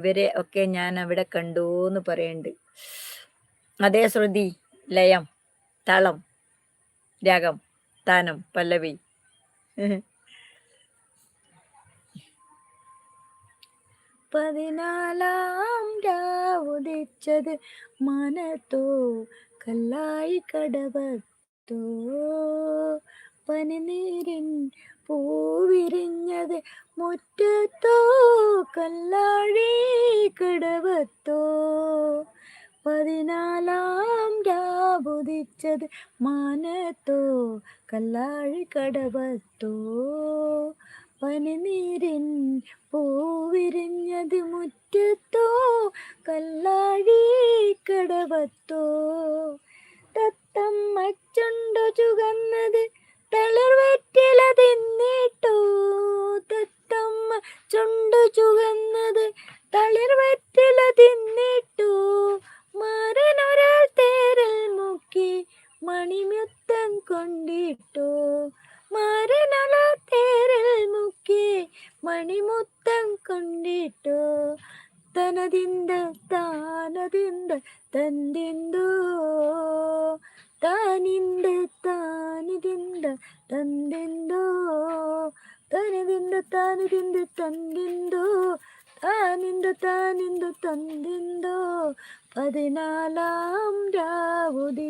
ഇവരെ ഒക്കെ ഞാൻ അവിടെ കണ്ടൂന്ന് പറയണ്ട്. അതേ ശ്രുതി, ലയം, താളം, രാഗം, താനം, പല്ലവി. പതിനാലാം രാവുദിച്ചത് മനത്തോ കല്ലായി കടവത്തോ, പനിനീരിൻ പൂവിരിഞ്ഞത് മുറ്റത്തോ കല്ലാഴി കടവത്തോ. പതിനാലാം രാവുദിച്ചത് മാനത്തോ കല്ലാഴി കടവത്തോ, പനിനീരിൻ പൂവിരിഞ്ഞത് മുറ്റത്തോ കല്ലാഴി കടവത്തോ. തത്തമ്മ ചുണ്ടു ചുകന്നത് തളിർവെറ്റില തിന്നിട്ടോ, തത്തമ്മ ചുണ്ടു ചുകന്നത് തളിർവെറ്റില തിന്നിട്ടോ, മാരനൊരാൾ തേരിൽ മുക്കി മണിമുത്തം കൊണ്ടിട്ടോ, മാരനൊരാൾ തേരിൽ മുക്കി മണിമുത്തം കൊണ്ടിട്ടോ. തനതിന്ത താനതിന്ത തന്തിന്തോ, താനിന്ത താനിതിന്ത തന്തിന്തോ, തനതിന്ത താനിതിന്ത തന്തിന്തോ, താനിന്ത താനിന്ത തന്തിന്തോ. പതിനാലാം രാവുദിച്ചത്